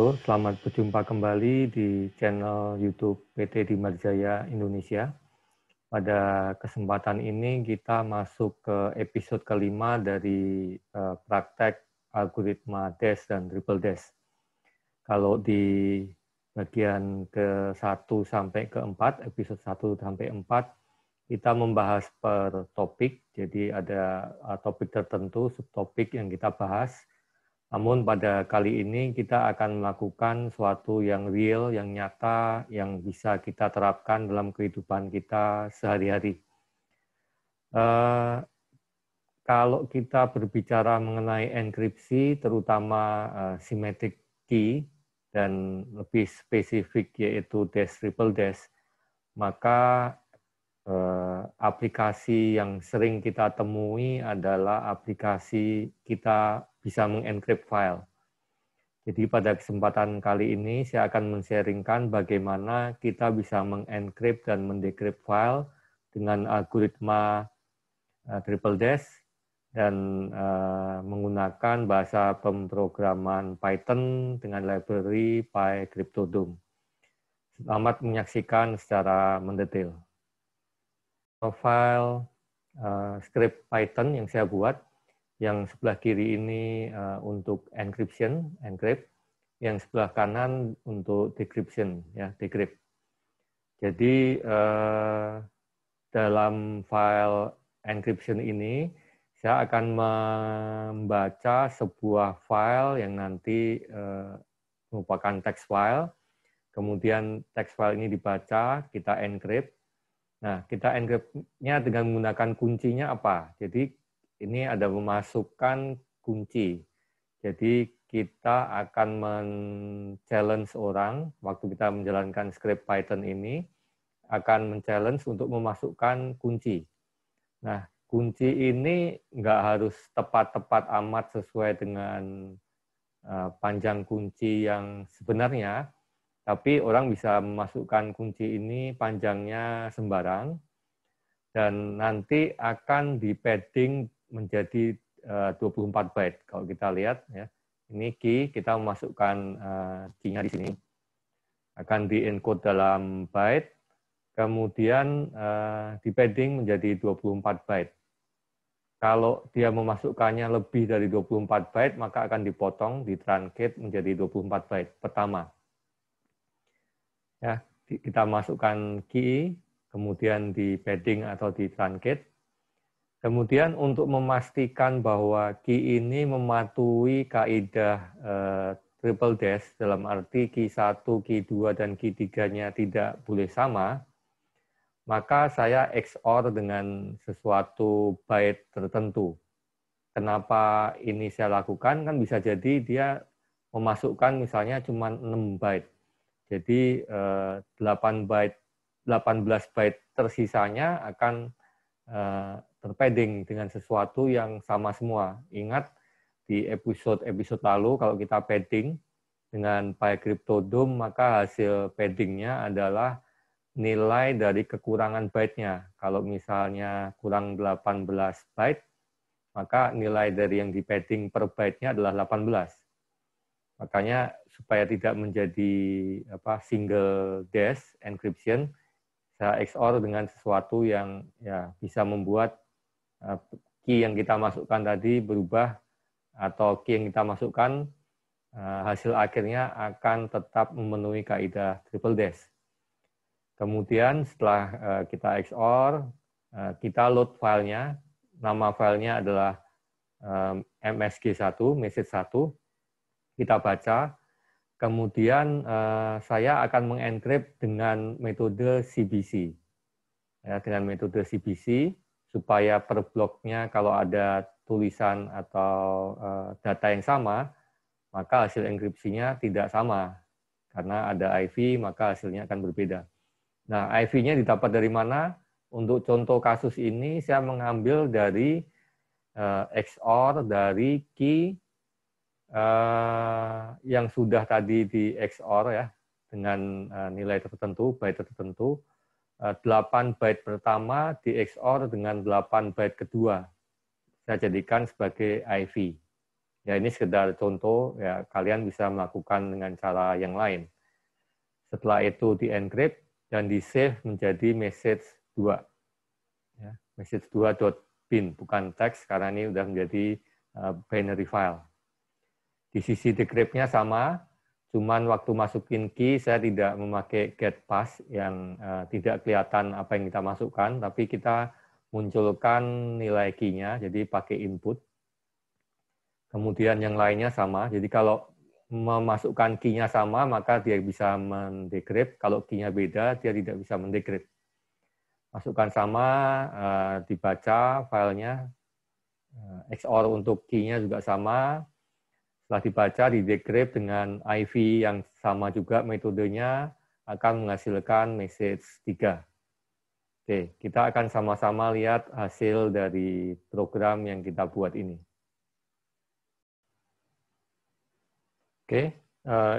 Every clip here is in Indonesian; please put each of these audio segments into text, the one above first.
Halo, selamat berjumpa kembali di channel YouTube PT Dimarjaya Indonesia. Pada kesempatan ini kita masuk ke episode kelima dari praktek algoritma DES dan triple DES. Kalau di bagian ke-1 sampai ke-4, episode 1 sampai 4, kita membahas per topik, jadi ada topik tertentu, subtopik yang kita bahas. Namun pada kali ini kita akan melakukan suatu yang real, yang nyata, yang bisa kita terapkan dalam kehidupan kita sehari-hari. Kalau kita berbicara mengenai enkripsi, terutama symmetric key, dan lebih spesifik yaitu DES triple DES, maka aplikasi yang sering kita temui adalah aplikasi kita bisa mengencrypt file. Jadi pada kesempatan kali ini saya akan men-sharingkan bagaimana kita bisa mengencrypt dan mendecrypt file dengan algoritma triple DES dan menggunakan bahasa pemrograman Python dengan library PyCryptodome. Selamat menyaksikan secara mendetail. File script Python yang saya buat, yang sebelah kiri ini untuk encryption, encrypt, yang sebelah kanan untuk decryption, ya, decrypt. Jadi dalam file encryption ini saya akan membaca sebuah file yang nanti merupakan text file. Kemudian text file ini dibaca, kita encrypt. Nah, kita encrypt-nya dengan menggunakan kuncinya apa? Jadi, ini ada memasukkan kunci. Jadi, kita akan men-challenge orang, waktu kita menjalankan script Python ini, akan men-challenge untuk memasukkan kunci. Nah, kunci ini nggak harus tepat-tepat amat sesuai dengan panjang kunci yang sebenarnya, tapi orang bisa memasukkan kunci ini panjangnya sembarang, dan nanti akan di padding menjadi 24 byte. Kalau kita lihat, ya, ini key, kita memasukkan key-nya di sini, akan di-encode dalam byte, kemudian di padding menjadi 24 byte. Kalau dia memasukkannya lebih dari 24 byte, maka akan dipotong, di-truncate menjadi 24 byte pertama. Ya, kita masukkan key, kemudian di padding atau di truncate. Kemudian untuk memastikan bahwa key ini mematuhi kaidah triple DES, dalam arti key 1, key 2, dan key 3-nya tidak boleh sama, maka saya XOR dengan sesuatu byte tertentu. Kenapa ini saya lakukan? Kan bisa jadi dia memasukkan misalnya cuma 6 byte. Jadi 18 byte tersisanya akan terpadding dengan sesuatu yang sama semua. Ingat di episode lalu kalau kita padding dengan PyCryptodome, maka hasil paddingnya adalah nilai dari kekurangan byte-nya. Kalau misalnya kurang 18 byte, maka nilai dari yang di padding per byte-nya adalah 18. Makanya supaya tidak menjadi single DES encryption, saya XOR dengan sesuatu yang ya bisa membuat key yang kita masukkan tadi berubah, atau key yang kita masukkan hasil akhirnya akan tetap memenuhi kaidah triple DES. Kemudian setelah kita XOR, kita load filenya. Nama filenya adalah MSG1, message 1. Kita baca, kemudian saya akan mengencrypt dengan metode CBC. Ya, dengan metode CBC, supaya per bloknya kalau ada tulisan atau data yang sama, maka hasil enkripsinya tidak sama. Karena ada IV, maka hasilnya akan berbeda. Nah, IV-nya didapat dari mana? Untuk contoh kasus ini, saya mengambil dari XOR dari key yang sudah tadi di XOR, ya, dengan nilai tertentu, byte tertentu. 8 byte pertama di XOR dengan 8 byte kedua. Saya jadikan sebagai IV. Ya, ini sekedar contoh, ya kalian bisa melakukan dengan cara yang lain. Setelah itu di-encrypt dan di-save menjadi message 2. Ya, message 2.bin, bukan teks, karena ini sudah menjadi binary file. Di sisi decrypt-nya sama, cuman waktu masukin key, saya tidak memakai get pass yang tidak kelihatan apa yang kita masukkan, tapi kita munculkan nilai key-nya, jadi pakai input. Kemudian yang lainnya sama, jadi kalau memasukkan key-nya sama, maka dia bisa mendecrypt. Kalau key-nya beda, dia tidak bisa mendecrypt. Masukkan sama, dibaca filenya, XOR untuk key-nya juga sama. Setelah dibaca, didecrypt dengan IV yang sama juga metodenya, akan menghasilkan message 3. Oke, kita akan sama-sama lihat hasil dari program yang kita buat ini. Oke,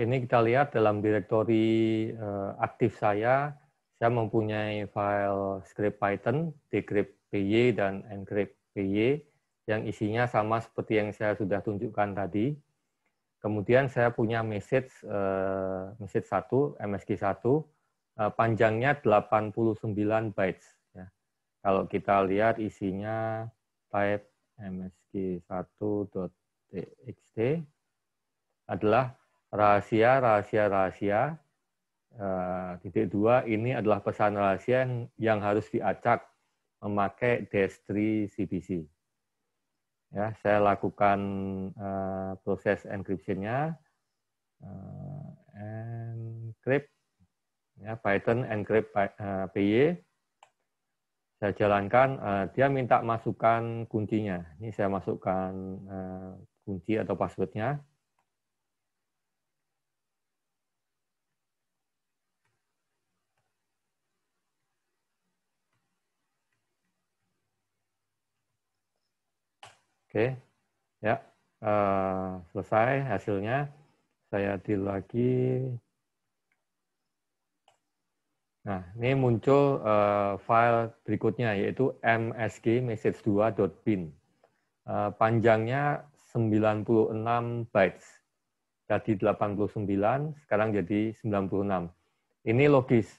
ini kita lihat dalam direktori aktif saya mempunyai file script Python, decrypt py dan encrypt py, yang isinya sama seperti yang saya sudah tunjukkan tadi. Kemudian saya punya message 1, MSG1, panjangnya 89 bytes. Ya. Kalau kita lihat isinya type msg1.txt, adalah rahasia. Titik 2, ini adalah pesan rahasia yang harus diacak memakai -3 CBC. Ya, saya lakukan proses encryption-nya, encrypt, ya, Python encrypt py. Saya jalankan, dia minta masukkan kuncinya. Ini saya masukkan kunci atau password-nya. Oke, ya, selesai hasilnya. Saya deal lagi. Nah, ini muncul file berikutnya, yaitu msg message2.bin. Panjangnya 96 bytes. Tadi 89, sekarang jadi 96. Ini logis,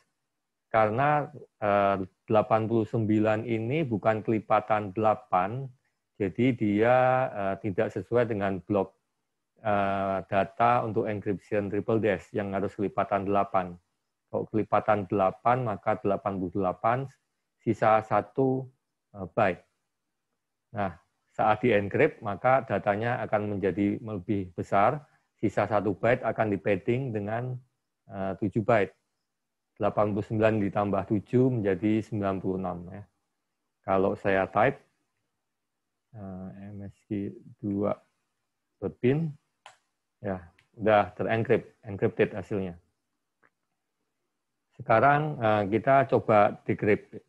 karena 89 ini bukan kelipatan 8, jadi dia tidak sesuai dengan blok data untuk encryption triple dash yang harus kelipatan 8. Kalau kelipatan 8, maka 88, sisa 1 byte. Nah, saat di-encrypt, maka datanya akan menjadi lebih besar, sisa 1 byte akan di-padding dengan 7 byte. 89 ditambah 7 menjadi 96. Ya. Kalau saya type, msg2.bin, ya udah encrypted hasilnya. Sekarang kita coba decrypt.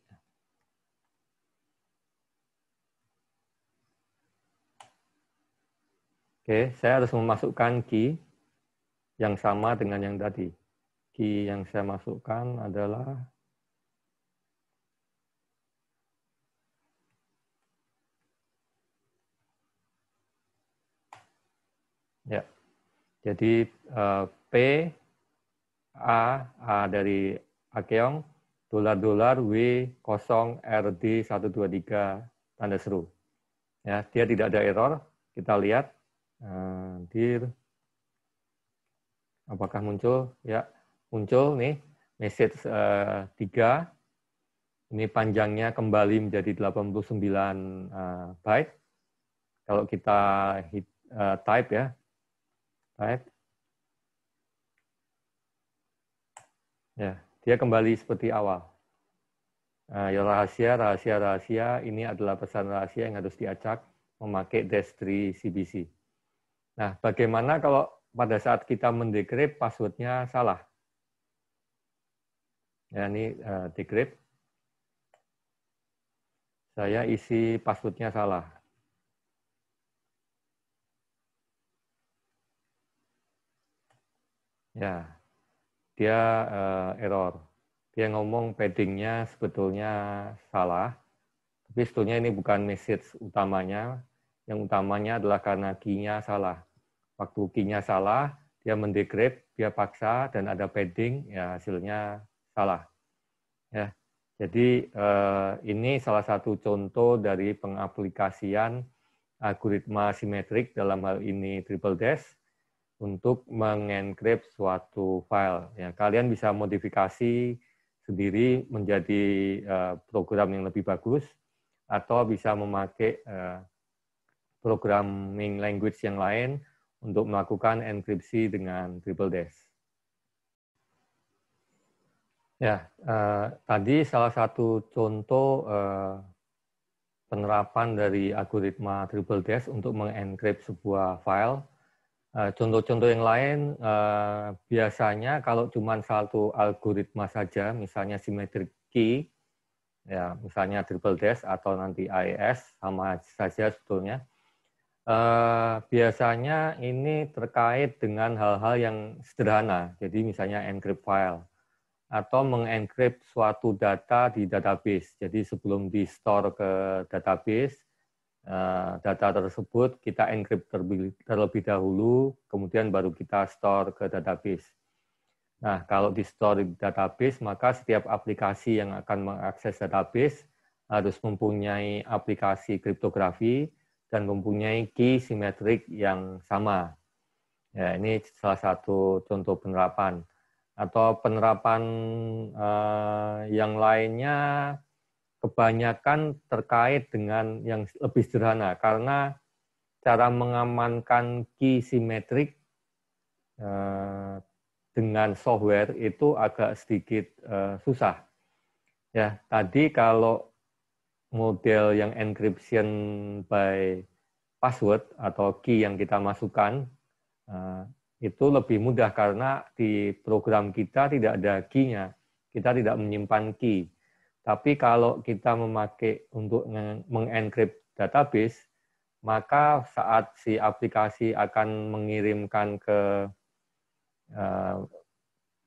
Oke, saya harus memasukkan key yang sama dengan yang tadi. Key yang saya masukkan adalah ya. Jadi P A dari Akeong, $$ W0RD123 tanda seru. Ya, dia tidak ada error. Kita lihat dir apakah muncul? Ya, muncul nih message 3. Ini panjangnya kembali menjadi 89 byte. Kalau kita type ya, type. Ya, dia kembali seperti awal. Ya, rahasia, ini adalah pesan rahasia yang harus diacak memakai -3 CBC. Nah, bagaimana kalau pada saat kita mendecrypt passwordnya salah? Ya, ini decrypt. Saya isi passwordnya salah. Ya, dia error. Dia ngomong paddingnya sebetulnya salah, tapi sebetulnya ini bukan message utamanya. yang utamanya adalah karena key-nya salah. Waktu key-nya salah, dia mendegrade, dia paksa, dan ada padding, ya hasilnya salah. Ya, jadi ini salah satu contoh dari pengaplikasian algoritma simetrik, dalam hal ini triple dash, untuk mengenkrip suatu file. Ya, kalian bisa modifikasi sendiri menjadi program yang lebih bagus, atau bisa memakai programming language yang lain untuk melakukan enkripsi dengan triple dash. Ya, tadi salah satu contoh penerapan dari algoritma triple dash untuk mengenkrip sebuah file. Contoh-contoh yang lain, biasanya kalau cuma satu algoritma saja, misalnya symmetric key, ya misalnya triple dash atau nanti AES, sama saja sebetulnya. Biasanya ini terkait dengan hal-hal yang sederhana, jadi misalnya encrypt file, atau mengencrypt suatu data di database. Jadi sebelum di-store ke database, data tersebut kita encrypt terlebih dahulu, kemudian baru kita store ke database. Nah, kalau di-store di database, maka setiap aplikasi yang akan mengakses database harus mempunyai aplikasi kriptografi dan mempunyai key simetrik yang sama. Ya, ini salah satu contoh penerapan. Atau penerapan yang lainnya kebanyakan terkait dengan yang lebih sederhana, karena cara mengamankan key simetrik dengan software itu agak sedikit susah. Ya, tadi kalau model yang encryption by password atau key yang kita masukkan, itu lebih mudah karena di program kita tidak ada key-nya, kita tidak menyimpan key. Tapi kalau kita memakai untuk mengencrypt database, maka saat si aplikasi akan mengirimkan ke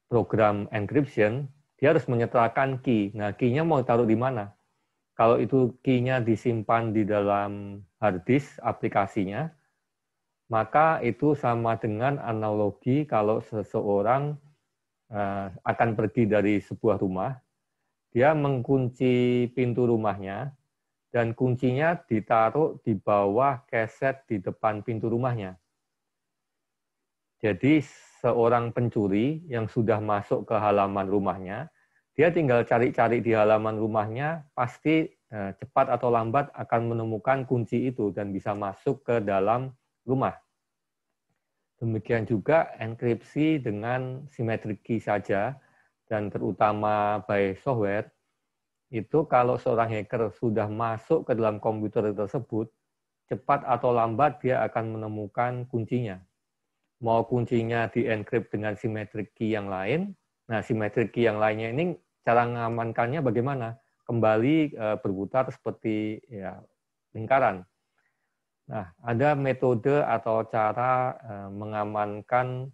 program encryption, dia harus menyertakan key. Nah, key-nya mau taruh di mana? Kalau itu key-nya disimpan di dalam hard disk aplikasinya, maka itu sama dengan analogi kalau seseorang akan pergi dari sebuah rumah, dia mengunci pintu rumahnya, dan kuncinya ditaruh di bawah keset di depan pintu rumahnya. Jadi seorang pencuri yang sudah masuk ke halaman rumahnya, dia tinggal cari-cari di halaman rumahnya, pasti cepat atau lambat akan menemukan kunci itu dan bisa masuk ke dalam rumah. Demikian juga enkripsi dengan symmetric key saja, dan terutama by software, itu kalau seorang hacker sudah masuk ke dalam komputer tersebut, cepat atau lambat dia akan menemukan kuncinya. Mau kuncinya di-encrypt dengan symmetric key yang lain, nah symmetric key yang lainnya ini cara mengamankannya bagaimana? Kembali berputar seperti ya, lingkaran. Nah, ada metode atau cara mengamankan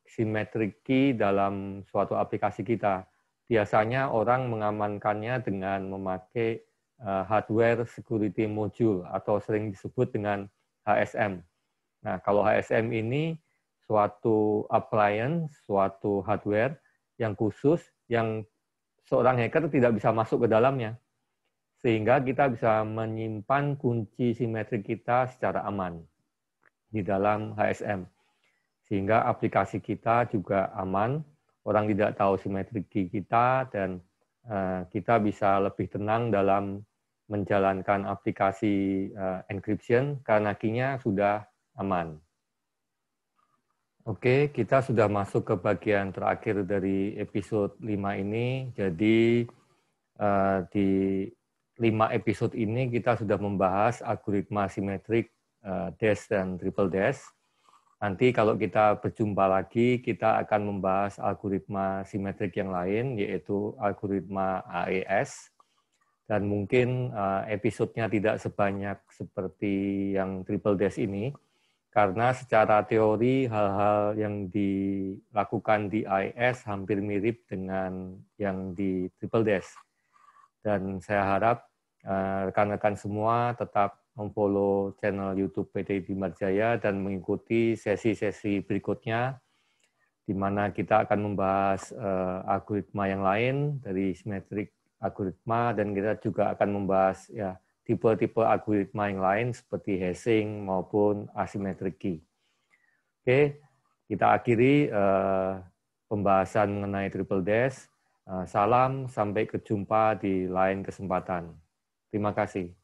symmetric key dalam suatu aplikasi kita. Biasanya orang mengamankannya dengan memakai hardware security module atau sering disebut dengan HSM. Nah, kalau HSM ini suatu appliance, suatu hardware yang khusus yang seorang hacker tidak bisa masuk ke dalamnya. Sehingga kita bisa menyimpan kunci simetrik kita secara aman di dalam HSM. Sehingga aplikasi kita juga aman, orang tidak tahu simetrik key kita, dan kita bisa lebih tenang dalam menjalankan aplikasi encryption karena key-nya sudah aman. Oke, kita sudah masuk ke bagian terakhir dari episode 5 ini. Jadi di 5 episode ini kita sudah membahas algoritma simetrik dash dan triple dash. Nanti kalau kita berjumpa lagi, kita akan membahas algoritma simetrik yang lain, yaitu algoritma AES. Dan mungkin episodenya tidak sebanyak seperti yang triple dash ini, karena secara teori hal-hal yang dilakukan di AES hampir mirip dengan yang di triple dash. Dan saya harap rekan-rekan semua tetap memfollow channel YouTube PT Dimar Jaya dan mengikuti sesi-sesi berikutnya, di mana kita akan membahas algoritma yang lain dari simetrik algoritma, dan kita juga akan membahas ya tipe-tipe algoritma yang lain seperti hashing maupun asymmetric key. Oke, kita akhiri pembahasan mengenai triple dash. Salam, sampai berjumpa di lain kesempatan. Terima kasih.